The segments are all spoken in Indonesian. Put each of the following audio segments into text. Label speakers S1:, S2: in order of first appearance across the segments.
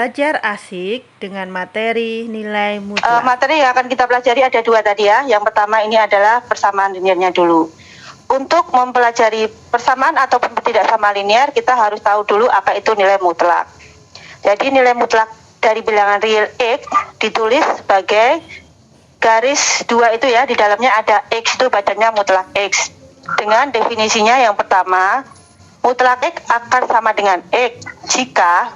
S1: Belajar asik dengan materi nilai mutlak.
S2: Materi yang akan kita pelajari ada dua tadi ya. Yang pertama ini adalah persamaan linearnya dulu. Untuk mempelajari persamaan ataupun tidak sama linear, kita harus tahu dulu apa itu nilai mutlak. Jadi nilai mutlak dari bilangan real X ditulis sebagai garis 2 itu ya, di dalamnya ada X, itu bacanya mutlak X. Dengan definisinya yang pertama, mutlak X akan sama dengan X jika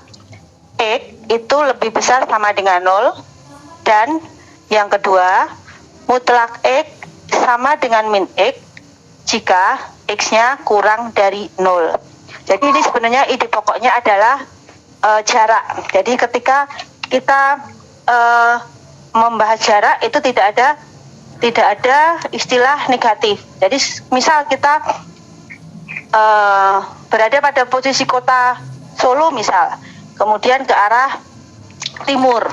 S2: X itu lebih besar sama dengan 0, dan yang kedua, mutlak X sama dengan min X jika X-nya kurang dari 0. Jadi ini sebenarnya ide pokoknya adalah jarak. Jadi ketika kita membahas jarak itu tidak ada istilah negatif. Jadi misal kita berada pada posisi kota Solo misal, kemudian ke arah timur,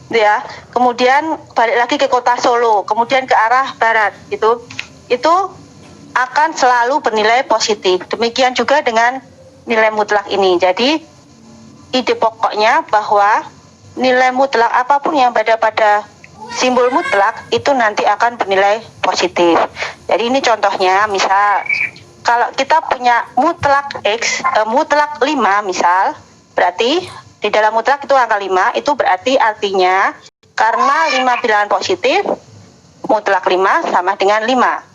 S2: ya. Kemudian balik lagi ke kota Solo, kemudian ke arah barat, gitu. Itu akan selalu bernilai positif. Demikian juga dengan nilai mutlak ini. Jadi ide pokoknya bahwa nilai mutlak apapun yang berada pada simbol mutlak itu nanti akan bernilai positif. Jadi ini contohnya, misal kalau kita punya mutlak X, mutlak 5 misal, berarti di dalam mutlak itu angka 5, itu berarti artinya karena 5 bilangan positif, mutlak 5 sama dengan 5.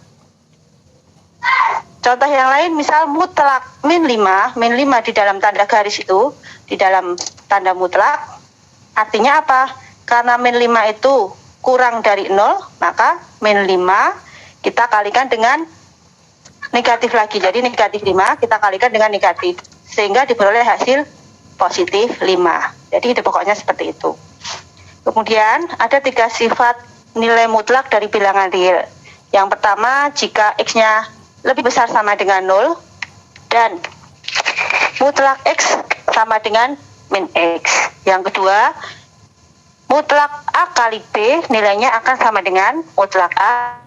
S2: Contoh yang lain, misal mutlak min 5 di dalam tanda garis itu, di dalam tanda mutlak, artinya apa? Karena min 5 itu kurang dari 0, maka min 5 kita kalikan dengan negatif lagi. Jadi negatif 5 kita kalikan dengan negatif, sehingga diperoleh hasil positif 5. Jadi ide pokoknya seperti itu. Kemudian ada 3 sifat nilai mutlak dari bilangan real. Yang pertama, jika X-nya lebih besar sama dengan 0 dan mutlak X sama dengan min X. Yang kedua, mutlak A kali B nilainya akan sama dengan mutlak A.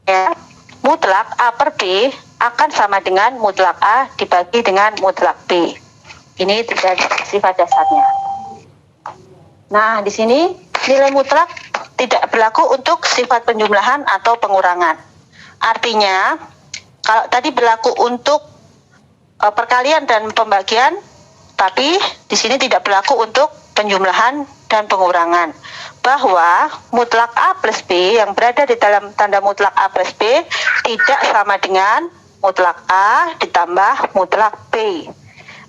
S2: Ya, mutlak A per B akan sama dengan mutlak A dibagi dengan mutlak B. Ini 3 sifat dasarnya. Nah, di sini nilai mutlak tidak berlaku untuk sifat penjumlahan atau pengurangan. Artinya, kalau tadi berlaku untuk perkalian dan pembagian, tapi di sini tidak berlaku untuk penjumlahan dan pengurangan. Bahwa mutlak A plus B yang berada di dalam tanda mutlak A plus B tidak sama dengan mutlak A ditambah mutlak B.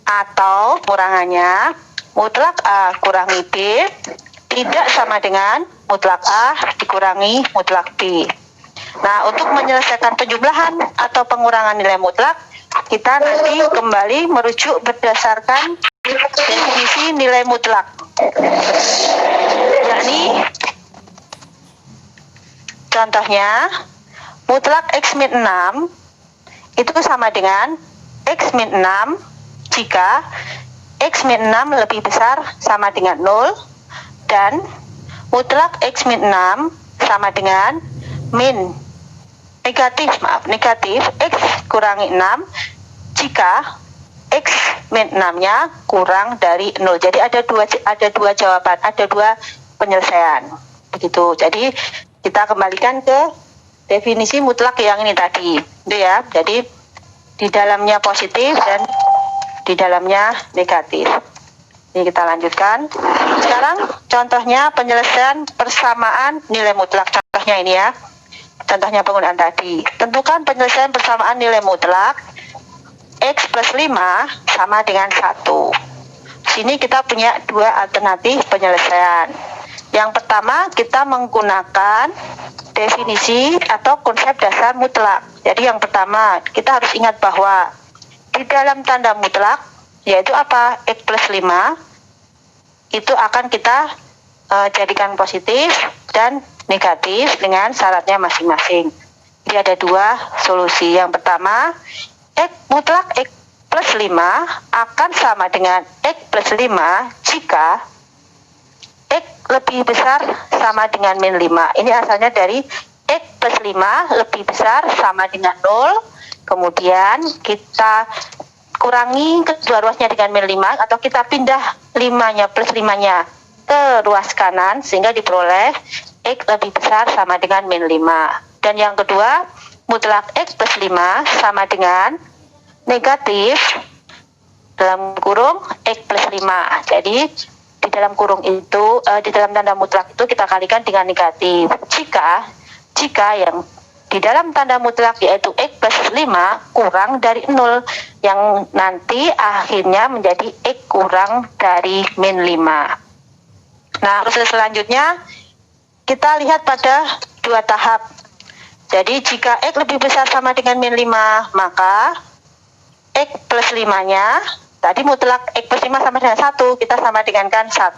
S2: Atau pengurangannya, mutlak A kurangi B tidak sama dengan mutlak A dikurangi mutlak B. Nah, untuk menyelesaikan penjumlahan atau pengurangan nilai mutlak, kita nanti kembali merujuk berdasarkan definisi nilai mutlak. Yakni, contohnya, mutlak X min 6 itu sama dengan X min 6 jika X min 6 lebih besar sama dengan 0 dan mutlak X min 6 sama dengan negatif X kurangi 6 jika X min 6-nya kurang dari 0. Jadi ada dua jawaban, ada 2 penyelesaian. Begitu. Jadi kita kembalikan ke definisi mutlak yang ini tadi. Itu ya. Jadi di dalamnya positif dan di dalamnya negatif. Ini kita lanjutkan. Sekarang contohnya penyelesaian persamaan nilai mutlak. Contohnya ini ya. Contohnya penggunaan tadi. Tentukan penyelesaian persamaan nilai mutlak X plus 5 sama dengan 1. Sini kita punya 2 alternatif penyelesaian. Yang pertama, kita menggunakan definisi atau konsep dasar mutlak. Jadi yang pertama, kita harus ingat bahwa di dalam tanda mutlak, yaitu apa? X plus 5, itu akan kita jadikan positif dan negatif dengan syaratnya masing-masing. Jadi ada 2 solusi. Yang pertama, mutlak X plus 5 akan sama dengan X plus 5 jika X lebih besar sama dengan min 5. Ini asalnya dari X plus 5 lebih besar sama dengan 0. Kemudian kita kurangi kedua ruasnya dengan min 5, atau kita pindah 5-nya plus 5-nya ke ruas kanan sehingga diperoleh X lebih besar sama dengan min 5. Dan yang kedua, mutlak X plus 5 sama dengan negatif dalam kurung X plus 5. Jadi di dalam kurung itu, di dalam tanda mutlak itu kita kalikan dengan negatif. Jika yang di dalam tanda mutlak yaitu X plus 5 kurang dari 0, yang nanti akhirnya menjadi X kurang dari min 5. Nah, proses selanjutnya kita lihat pada dua tahap. Jadi jika X lebih besar sama dengan min 5, maka X plus 5-nya, tadi mutlak X plus 5 sama dengan 1, kita sama dengan kan 1.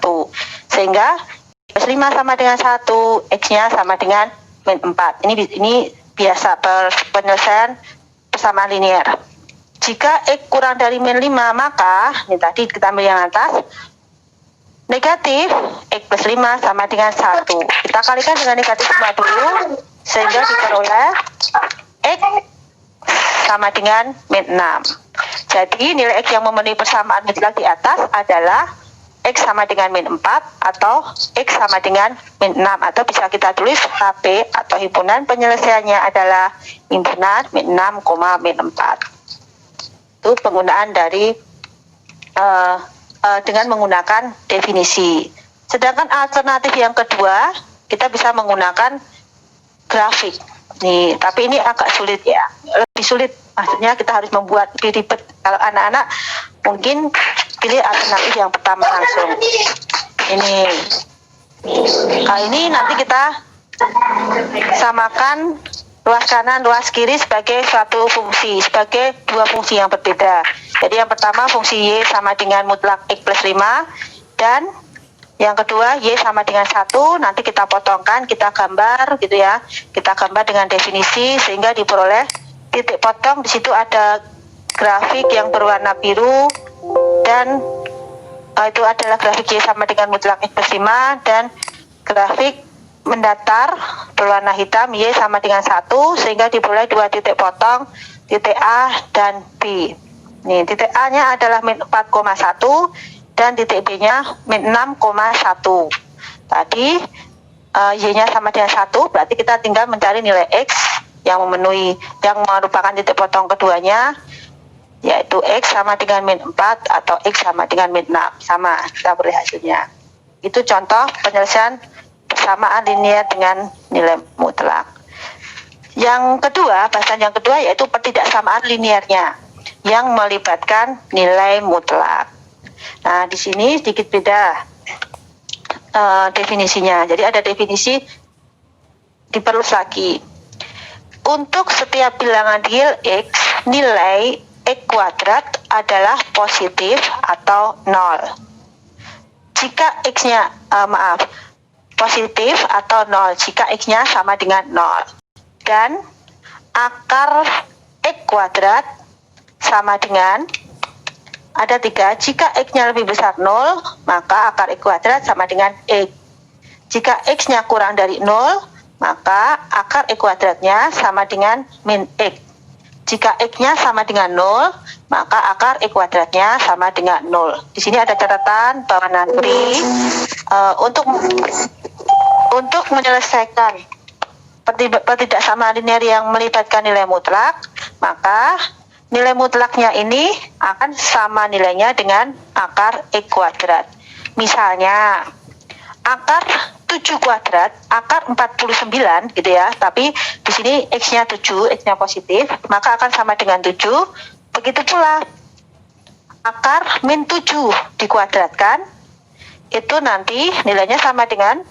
S2: Sehingga X plus 5 sama dengan 1, X-nya sama dengan min 4. Ini biasa penyelesaian persamaan linear. Jika X kurang dari min 5, maka, ini tadi kita ambil yang atas, negatif X plus 5 sama dengan 1. Kita kalikan dengan negatif 5 dulu, sehingga diperoleh X sama dengan min 6. Jadi nilai X yang memenuhi persamaan mutlak di atas adalah X sama dengan min 4 atau X sama dengan min 6, atau bisa kita tulis HP atau himpunan penyelesaiannya adalah himpunan min 6, min 4. Itu penggunaan dari dengan menggunakan definisi. Sedangkan alternatif yang kedua, kita bisa menggunakan grafik. Nih, tapi ini agak sulit ya, lebih sulit. Maksudnya kita harus membuat lebih ribet. Kalau anak-anak mungkin pilih alternatif yang pertama langsung. Ini, kali ini nanti kita samakan luas kanan, luas kiri sebagai suatu fungsi, sebagai dua fungsi yang berbeda. Jadi yang pertama fungsi Y sama dengan mutlak X plus 5, dan yang kedua Y sama dengan 1, nanti kita potongkan, kita gambar gitu ya. Kita gambar dengan definisi sehingga diperoleh titik potong. Di situ ada grafik yang berwarna biru, dan itu adalah grafik Y sama dengan mutlak X plus 5, dan grafik mendatar berwarna hitam Y sama dengan 1, sehingga diperoleh dua titik potong, titik A dan B. Nih, titik A-nya adalah min 4,1 dan titik B-nya min 6,1. Tadi Y-nya sama dengan 1, berarti kita tinggal mencari nilai X yang memenuhi, yang merupakan titik potong keduanya, yaitu X sama dengan min 4 atau X sama dengan min 6. Sama, kita beri hasilnya. Itu contoh penyelesaian persamaan linear dengan nilai mutlak. Yang kedua, bahasan yang kedua yaitu pertidaksamaan linearnya yang melibatkan nilai mutlak. Nah, di sini sedikit beda definisinya. Jadi ada definisi diperluas lagi. Untuk setiap bilangan real X, nilai X kuadrat adalah positif atau 0. Jika X-nya, positif atau 0, jika X-nya sama dengan 0. Dan akar X kuadrat sama dengan, ada 3, jika X-nya lebih besar 0, maka akar X kuadrat sama dengan X. Jika X-nya kurang dari 0, maka akar X kuadratnya sama dengan min X. Jika X-nya sama dengan 0, maka akar X kuadratnya sama dengan 0. Di sini ada catatan bahwa nanti untuk menyelesaikan pertidaksamaan linear yang melibatkan nilai mutlak, maka nilai mutlaknya ini akan sama nilainya dengan akar X kuadrat. Misalnya, akar 7 kuadrat, akar 49 gitu ya, tapi di sini X-nya 7, X-nya positif, maka akan sama dengan 7. Begitu pula akar min 7 dikuadratkan, itu nanti nilainya sama dengan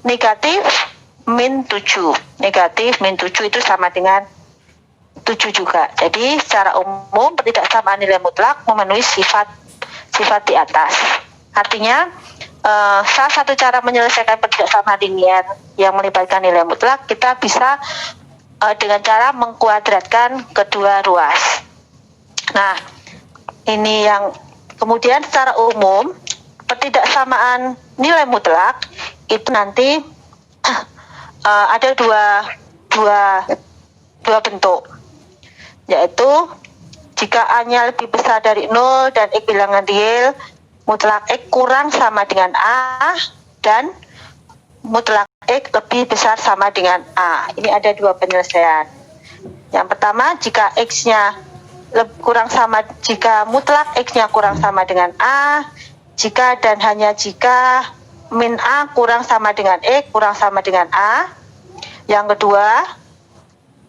S2: negatif min 7. Negatif min 7 itu sama dengan 7 juga. Jadi secara umum pertidaksamaan nilai mutlak memenuhi sifat di atas. Artinya salah satu cara menyelesaikan pertidaksamaan linear yang melibatkan nilai mutlak, kita bisa dengan cara mengkuadratkan kedua ruas. Nah, ini yang kemudian secara umum pertidaksamaan nilai mutlak itu nanti ada dua bentuk, yaitu Jika A-nya lebih besar dari 0 dan X bilangan real, mutlak X kurang sama dengan A dan mutlak X lebih besar sama dengan A. Ini ada dua penyelesaian. Yang pertama, jika X-nya kurang sama, jika mutlak X-nya kurang sama dengan A, jika dan hanya jika min A kurang sama dengan X kurang sama dengan A. Yang kedua,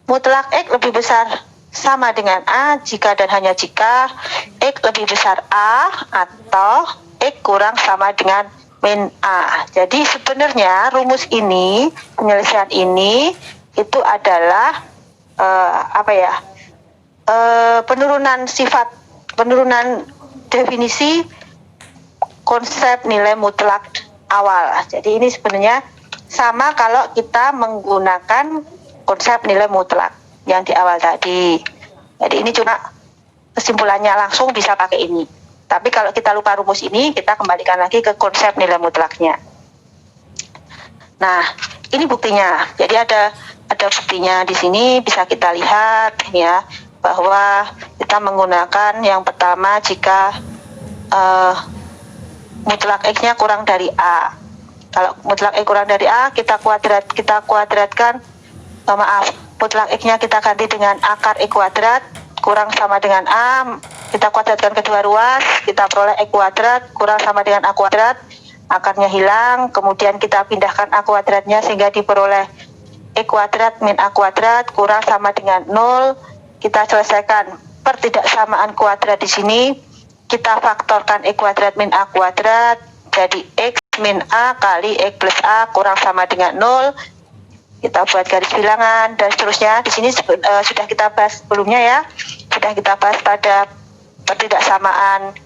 S2: mutlak X lebih besar sama dengan A jika dan hanya jika X lebih besar A atau X kurang sama dengan min A. Jadi sebenarnya rumus ini, penyelesaian ini itu adalah penurunan definisi konsep nilai mutlak awal. Jadi ini sebenarnya sama kalau kita menggunakan konsep nilai mutlak yang di awal tadi. Jadi ini cuma kesimpulannya langsung bisa pakai ini. Tapi kalau kita lupa rumus ini, kita kembalikan lagi ke konsep nilai mutlaknya. Nah, ini buktinya. Jadi ada buktinya di sini, bisa kita lihat ya, bahwa kita menggunakan yang pertama jika mutlak X-nya kurang dari A. Kalau mutlak X kurang dari A, kita kuadratkan, mutlak X-nya kita ganti dengan akar X kuadrat kurang sama dengan A, kita kuadratkan kedua ruas, kita peroleh X kuadrat kurang sama dengan A kuadrat, akarnya hilang, kemudian kita pindahkan A kuadratnya sehingga diperoleh X kuadrat min A kuadrat kurang sama dengan 0. Kita selesaikan pertidaksamaan kuadrat di sini, kita faktorkan X kuadrat min A kuadrat, jadi X min A kali X plus A kurang sama dengan 0. Kita buat garis bilangan dan seterusnya. Di sini sudah kita bahas sebelumnya ya. Sudah kita bahas pada pertidaksamaan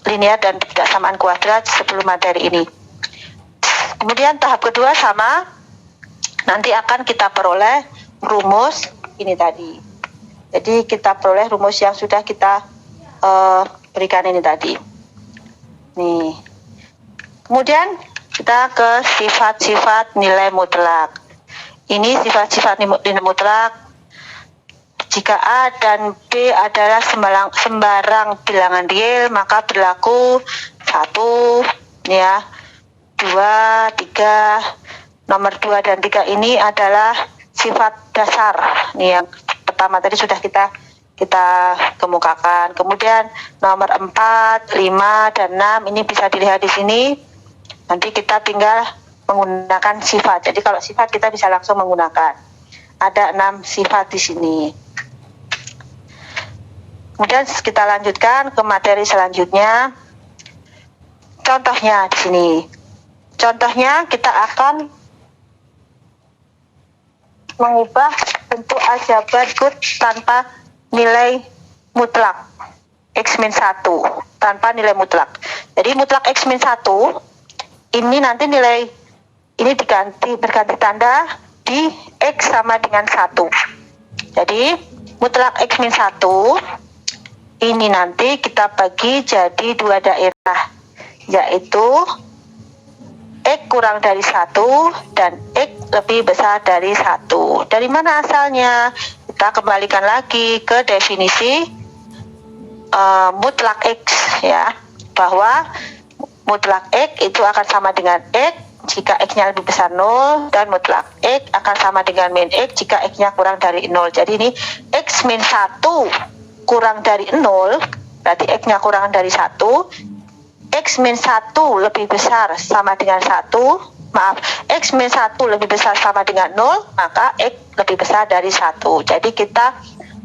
S2: linear dan pertidaksamaan kuadrat sebelum materi ini. Kemudian tahap kedua sama, nanti akan kita peroleh rumus ini tadi. Jadi kita peroleh rumus yang sudah kita berikan ini tadi. Nih. Kemudian kita ke sifat-sifat nilai mutlak. Ini sifat-sifat nilai mutlak. Jika A dan B adalah sembarang bilangan real, maka berlaku 1, ya, 2, 3. Nomor 2 dan 3 ini adalah sifat dasar. Ini yang pertama tadi sudah kita kemukakan. Kemudian nomor 4, 5, dan 6 ini bisa dilihat di sini. Nanti kita tinggal menggunakan sifat. Jadi kalau sifat kita bisa langsung menggunakan. Ada 6 sifat di sini. Kemudian kita lanjutkan ke materi selanjutnya. Contohnya di sini. Contohnya kita akan mengubah bentuk aljabar good tanpa nilai mutlak X-1 tanpa nilai mutlak. Jadi mutlak X-1 ini nanti nilai ini berganti tanda di X sama dengan 1. Jadi mutlak X-1 ini nanti kita bagi jadi 2 daerah, yaitu X kurang dari 1 dan X lebih besar dari 1. Dari mana asalnya? Kita kembalikan lagi ke definisi mutlak X ya, bahwa mutlak X itu akan sama dengan X jika X-nya lebih besar 0, dan mutlak X akan sama dengan min X jika X-nya kurang dari 0. Jadi ini X min 1 kurang dari 0, berarti X-nya kurang dari 1. X min 1 lebih besar sama dengan 1, X min 1 lebih besar sama dengan 0, maka X lebih besar dari 1. Jadi kita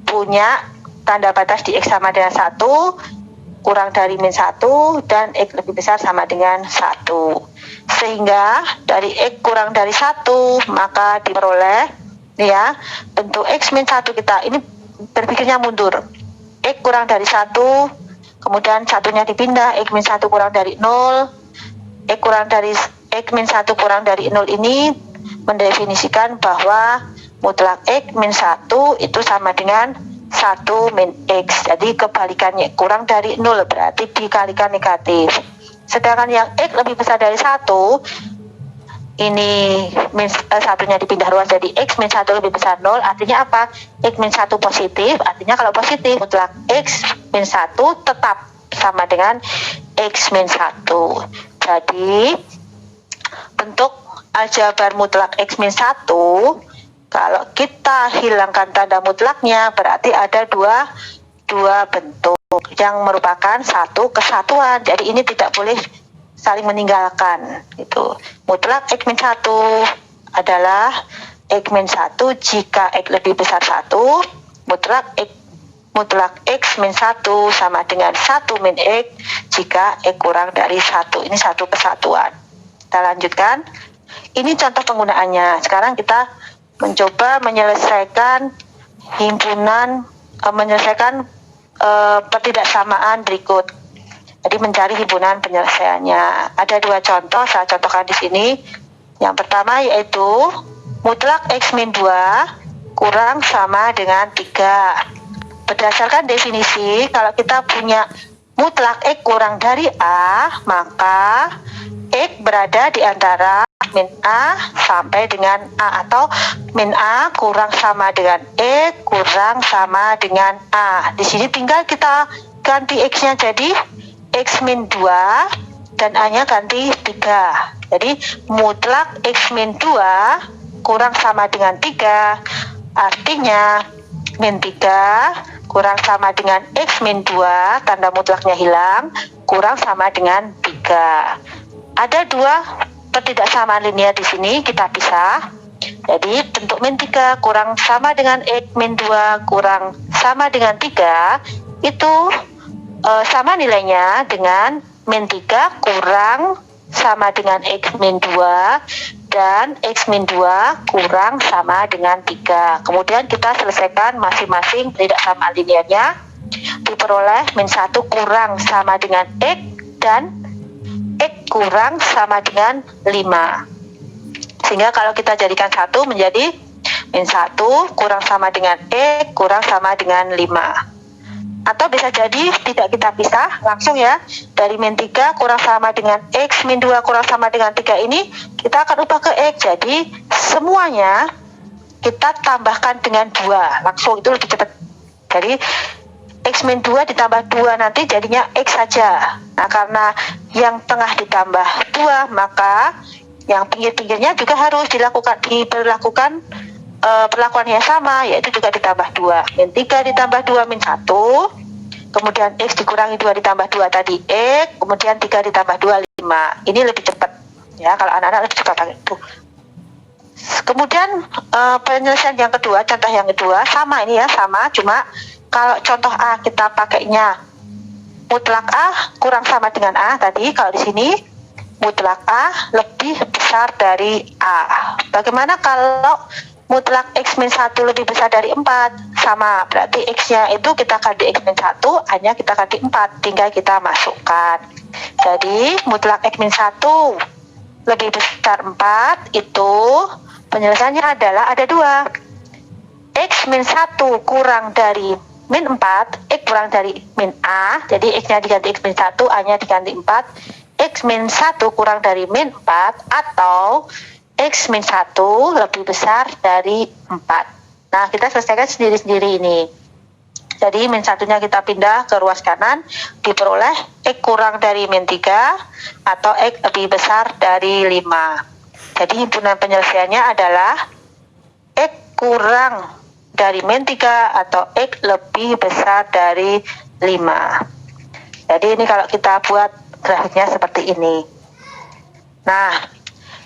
S2: punya tanda batas di X sama dengan 1, kurang dari min 1, dan X lebih besar sama dengan 1. Sehingga dari X kurang dari 1, maka diperoleh ya, bentuk X min 1 kita ini berpikirnya mundur. X kurang dari 1, kemudian satunya dipindah, X min 1 kurang dari 0, X min 1 kurang dari 0 ini mendefinisikan bahwa mutlak X min 1 itu sama dengan 1 min X. Jadi kebalikannya, kurang dari 0 berarti dikalikan negatif. Sedangkan yang X lebih besar dari 1, ini satunya dipindah ruas jadi X min 1 lebih besar 0, artinya apa? X min 1 positif, artinya kalau positif mutlak X min 1 tetap sama dengan X min 1. Jadi bentuk aljabar mutlak X min 1, kalau kita hilangkan tanda mutlaknya berarti ada dua bentuk yang merupakan satu kesatuan. Jadi ini tidak boleh saling meninggalkan. Gitu. Mutlak X min 1 adalah X min 1 jika X lebih besar 1, mutlak X min 1 sama dengan 1 min X jika X kurang dari 1. Ini satu kesatuan. Kita lanjutkan. Ini contoh penggunaannya. Sekarang kita mencoba menyelesaikan pertidaksamaan berikut. Jadi mencari himpunan penyelesaiannya. Ada dua contoh, saya contohkan di sini. Yang pertama yaitu mutlak X min 2 kurang sama dengan 3. Berdasarkan definisi, kalau kita punya mutlak X kurang dari A, maka X berada di antara min A sampai dengan A, atau min A kurang sama dengan X kurang sama dengan A. Di sini tinggal kita ganti X-nya jadi X min 2 dan A-nya ganti 3. Jadi mutlak X min 2 kurang sama dengan 3, artinya min 3 kurang sama dengan X min 2, tanda mutlaknya hilang, kurang sama dengan 3. Ada dua pertidaksamaan linear di sini, kita pisah. Jadi bentuk min 3 kurang sama dengan X min 2 kurang sama dengan 3 itu sama nilainya dengan min 3 kurang sama dengan X min 2 dan X min 2 kurang sama dengan 3. Kemudian kita selesaikan masing-masing pertidaksamaan linearnya. Diperoleh min 1 kurang sama dengan X dan X kurang sama dengan 5. Sehingga kalau kita jadikan 1 menjadi min 1 kurang sama dengan X kurang sama dengan 5. Atau bisa jadi tidak kita pisah, langsung ya. Dari min 3 kurang sama dengan X min 2 kurang sama dengan 3 ini kita akan ubah ke X. Jadi semuanya kita tambahkan dengan 2. Langsung, itu lebih cepat. Jadi X min 2 ditambah 2 nanti jadinya X saja. Nah, karena yang tengah ditambah 2, maka yang pinggir-pinggirnya juga harus diberlakukan perlakuan yang sama, yaitu juga ditambah 2. Min 3 ditambah 2 min 1, kemudian X dikurangi 2 ditambah 2 tadi X, kemudian 3 ditambah 2 5. Ini lebih cepat ya, kalau anak-anak lebih cepat itu. Kemudian penyelesaian yang kedua, contoh yang kedua sama ini ya, sama, cuma kalau contoh A kita pakainya mutlak A kurang sama dengan A tadi, kalau di sini mutlak A lebih besar dari A. Bagaimana kalau mutlak X min 1 lebih besar dari 4? Sama, berarti X-nya itu kita ganti X min 1, A-nya kita ganti 4, tinggal kita masukkan. Jadi mutlak X min 1 lebih besar 4 itu penyelesaiannya adalah ada 2. X min 1 kurang dari min 4, X kurang dari min A, jadi X-nya diganti X min 1, A-nya diganti 4, X min 1 kurang dari min 4, atau X min 1 lebih besar dari 4. Nah, kita selesaikan sendiri-sendiri ini. Jadi min 1-nya kita pindah ke ruas kanan, diperoleh X kurang dari min 3 atau X lebih besar dari 5. Jadi himpunan penyelesaiannya adalah X kurang dari min 3 atau X lebih besar dari 5. Jadi ini kalau kita buat grafiknya seperti ini. Nah,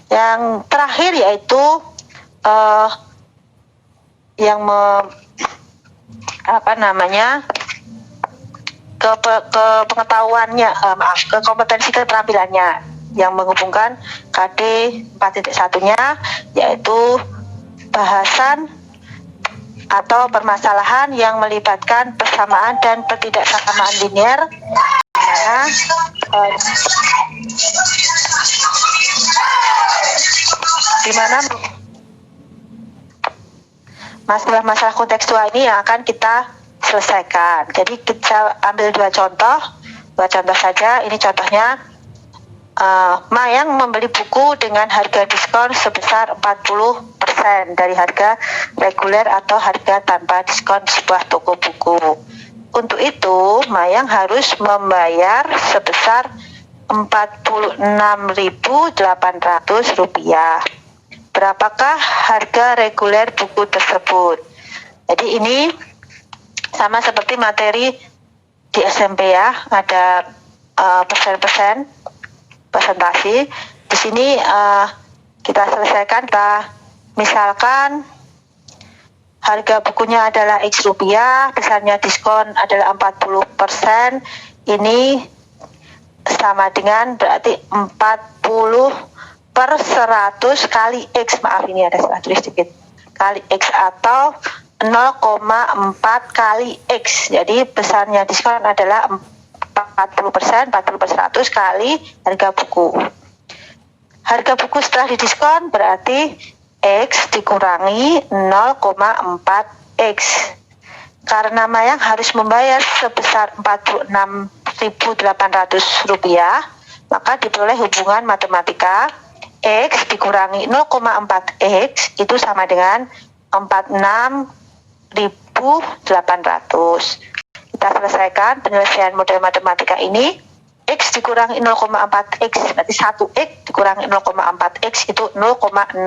S2: yang terakhir yaitu pengetahuannya, ke kompetensi keterampilannya yang menghubungkan KD 4.1-nya, yaitu bahasan atau permasalahan yang melibatkan persamaan dan pertidaksamaan linear, di mana masalah-masalah kontekstual ini yang akan kita selesaikan. Jadi kita ambil dua contoh saja. Ini contohnya Mayang membeli buku dengan harga diskon sebesar 40% dari harga reguler atau harga tanpa diskon sebuah toko buku. Untuk itu, Mayang harus membayar sebesar Rp46.800. Berapakah harga reguler buku tersebut? Jadi ini sama seperti materi di SMP ya, ada presentasi. Di sini kita selesaikan. Misalkan harga bukunya adalah X rupiah, besarnya diskon adalah 40%. Ini sama dengan berarti 40/100 kali X. Maaf, ini ada salah tulis sedikit. Kali X atau 0,4 kali X. Jadi besarnya diskon adalah 40%, 40/100 kali harga buku. Harga buku setelah didiskon berarti X dikurangi 0,4 X. Karena Mayang harus membayar sebesar Rp46.800, maka diperoleh hubungan matematika X dikurangi 0,4 X itu sama dengan 46.800. Kita selesaikan penyelesaian model matematika ini. X dikurangi 0,4 X berarti 1 X dikurangi 0,4 X itu 0,6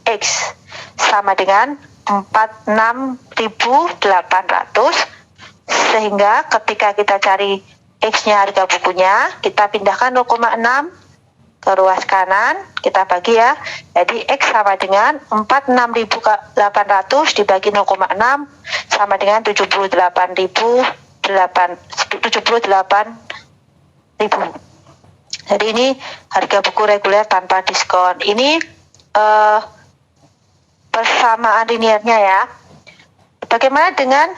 S2: X sama dengan 46.800. Sehingga ketika kita cari X-nya harga bukunya, kita pindahkan 0,6 ke ruas kanan, kita bagi ya. Jadi X sama dengan 46.800 dibagi 0,6 sama dengan 78.000. Jadi ini harga buku reguler tanpa diskon. Ini persamaan linearnya ya. Bagaimana dengan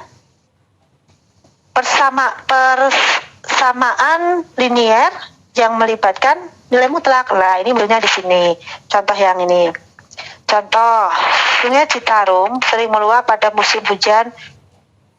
S2: persamaan linear yang melibatkan nilai mutlak? Nah, ini bentuknya di sini. Contoh yang ini. Contoh, Sungai Citarum sering meluap pada musim hujan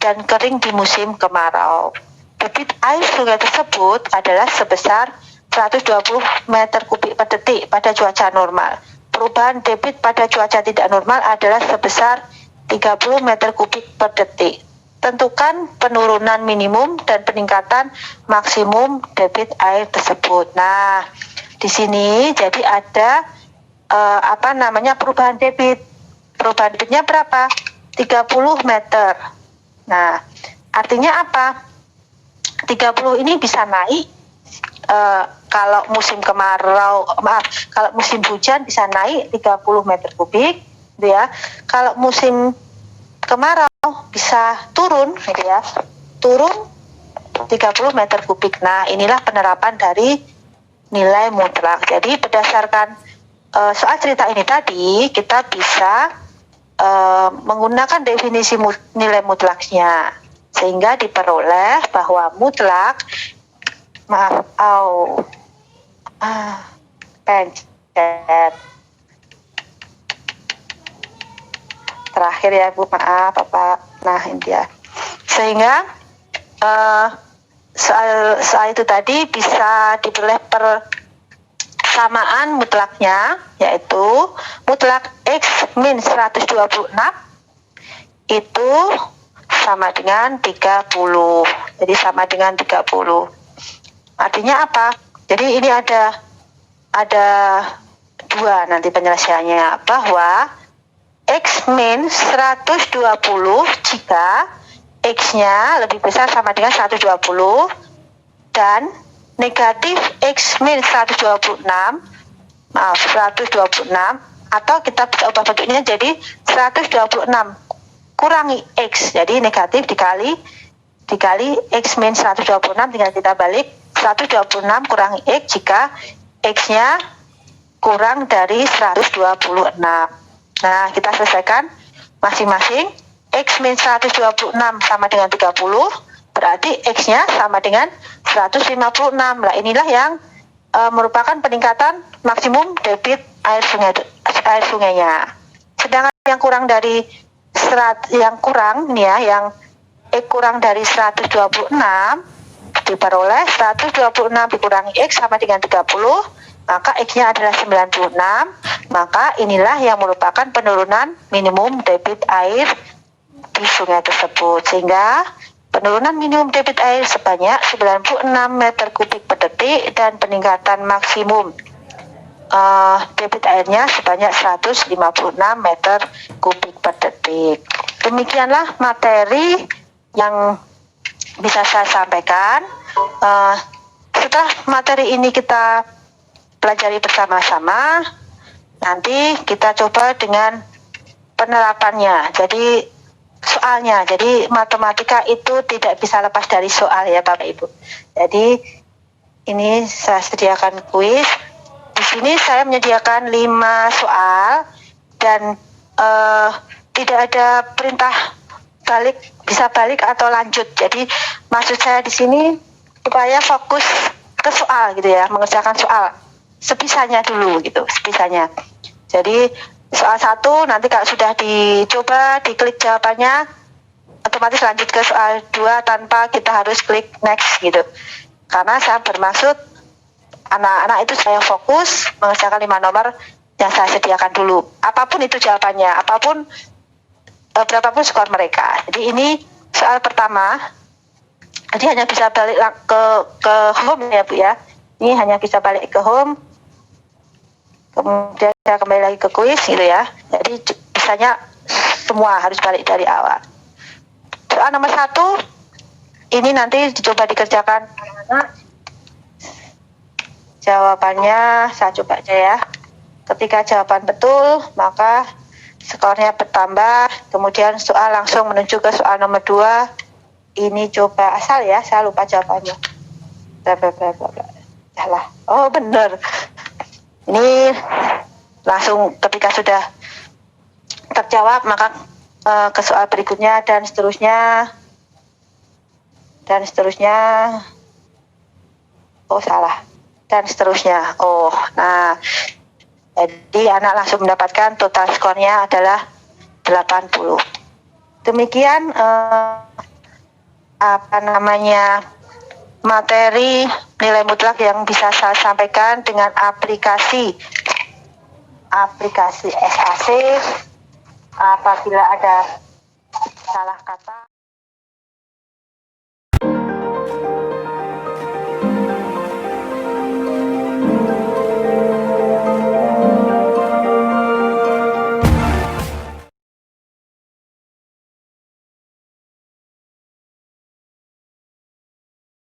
S2: dan kering di musim kemarau. Debit air sungai tersebut adalah sebesar 120 meter kubik per detik pada cuaca normal. Perubahan debit pada cuaca tidak normal adalah sebesar 30 meter kubik per detik. Tentukan penurunan minimum dan peningkatan maksimum debit air tersebut. Nah, di sini jadi ada perubahan debit. Perubahan debitnya berapa? 30 meter. Nah, artinya apa? 30 ini bisa naik kalau musim kalau musim hujan bisa naik 30 meter kubik, gitu ya. Kalau musim kemarau bisa turun, gitu ya. Turun 30 meter kubik. Nah, inilah penerapan dari nilai mutlak. Jadi berdasarkan soal cerita ini tadi, kita bisa menggunakan definisi nilai mutlaknya, sehingga diperoleh bahwa mutlak pencet terakhir ya Bu, maaf Bapak. Nah, ini dia. Sehingga soal itu tadi bisa diperoleh persamaan mutlaknya, yaitu mutlak X min 126 itu sama dengan 30. Jadi sama dengan 30. Artinya apa? Jadi ini ada dua nanti penyelesaiannya, bahwa X min 120 jika X-nya lebih besar sama dengan 120 dan negatif X min 126 atau kita bisa ubah bentuknya jadi 126 kurangi X, jadi negatif dikali X min 126, tinggal kita balik 126 kurangi X jika X-nya kurang dari 126. Nah, kita selesaikan masing-masing. X min 126 sama dengan 30, berarti X-nya sama dengan 156. Nah, inilah yang merupakan peningkatan maksimum debit air sungainya. Sedangkan yang kurang dari yang X kurang dari 126 diperoleh 126 dikurangi X sama dengan 30, maka X-nya adalah 96, maka inilah yang merupakan penurunan minimum debit air di sungai tersebut. Sehingga penurunan minimum debit air sebanyak 96 meter kubik per detik dan peningkatan maksimum debit airnya sebanyak 156 meter kubik per detik. Demikianlah materi yang bisa saya sampaikan. Setelah materi ini kita pelajari bersama-sama, nanti kita coba dengan penerapannya. Jadi soalnya, jadi matematika itu tidak bisa lepas dari soal ya Bapak Ibu. Jadi ini saya sediakan kuis. Di sini saya menyediakan 5 soal dan tidak ada perintah bisa balik atau lanjut. Jadi maksud saya di sini supaya fokus ke soal gitu ya, mengerjakan soal sebisanya dulu gitu, sebisanya. Jadi soal 1 nanti kalau sudah dicoba, diklik jawabannya, otomatis lanjut ke soal 2 tanpa kita harus klik next gitu. Karena saya bermaksud anak-anak itu saya fokus mengerjakan 5 nomor yang saya sediakan dulu. Apapun itu jawabannya, berapapun skor mereka. Jadi ini soal pertama. Jadi hanya bisa balik ke home ya Bu ya. Ini hanya bisa balik ke home. Kemudian saya kembali lagi ke kuis gitu ya. Jadi bisanya semua harus balik dari awal. Soal nomor 1 ini nanti dicoba dikerjakan anak-anak. Jawabannya saya coba aja ya. Ketika jawaban betul, maka skornya bertambah. Kemudian soal langsung menuju ke soal nomor 2. Ini coba asal ya, saya lupa jawabannya. Salah. Oh benar. Ini langsung ketika sudah terjawab maka ke soal berikutnya dan seterusnya. Oh salah. Dan seterusnya. Oh, nah. Jadi anak langsung mendapatkan total skornya adalah 80. Demikian materi nilai mutlak yang bisa saya sampaikan dengan aplikasi SAC. Apabila ada salah kata